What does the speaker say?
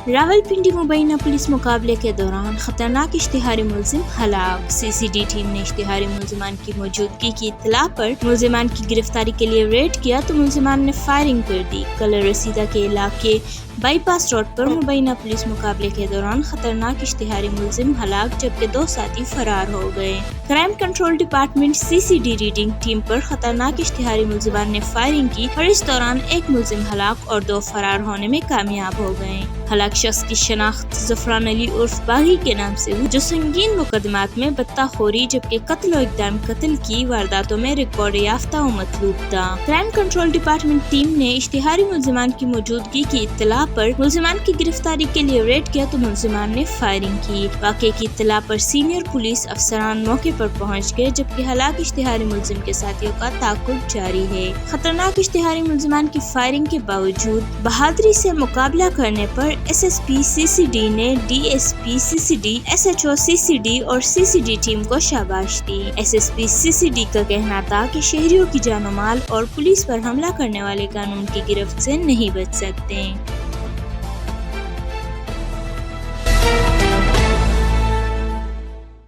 راولپنڈی مبینہ پولیس مقابلے کے دوران خطرناک اشتہاری ملزم ہلاک۔ سی سی ڈی ٹیم نے اشتہاری ملزمان کی موجودگی کی اطلاع پر ملزمان کی گرفتاری کے لیے ریڈ کیا تو ملزمان نے فائرنگ کر دی۔ کلر رسیدہ کے علاقے بائی پاس روڈ پر مبینہ پولیس مقابلے کے دوران خطرناک اشتہاری ملزم ہلاک جبکہ 2 ساتھی فرار ہو گئے۔ کرائم کنٹرول ڈپارٹمنٹ سی سی ڈی ریڈنگ ٹیم پر خطرناک اشتہاری ملزمان نے فائرنگ کی اور اس دوران 1 ملزم ہلاک اور 2 فرار ہونے میں کامیاب ہو گئے۔ ہلاک شخص کی شناخت زفران علی عرف باغی کے نام سے ہوئی جو سنگین مقدمات میں بتہ خوری جبکہ قتل و اقدام قتل کی وارداتوں میں ریکارڈ یافتہ و مطلوب تھا۔ کرائم کنٹرول ڈپارٹمنٹ ٹیم نے اشتہاری ملزمان کی موجودگی کی اطلاع پر ملزمان کی گرفتاری کے لیے ریڈ کیا تو ملزمان نے فائرنگ کی۔ واقعے کی اطلاع پر سینئر پولیس افسران موقع پر پہنچ گئے جبکہ ہلاک اشتہاری ملزم کے ساتھیوں کا تعاقب جاری ہے۔ خطرناک اشتہاری ملزمان کی فائرنگ کے باوجود بہادری سے مقابلہ کرنے پر S S P C C D نے D S P C C D, S H O C C D اور سی سی ڈی ٹیم کو شاباش دی۔ S S P C C D کا کہنا تھا کہ شہریوں کی جان و مال اور پولیس پر حملہ کرنے والے قانون کی گرفت سے نہیں بچ سکتے۔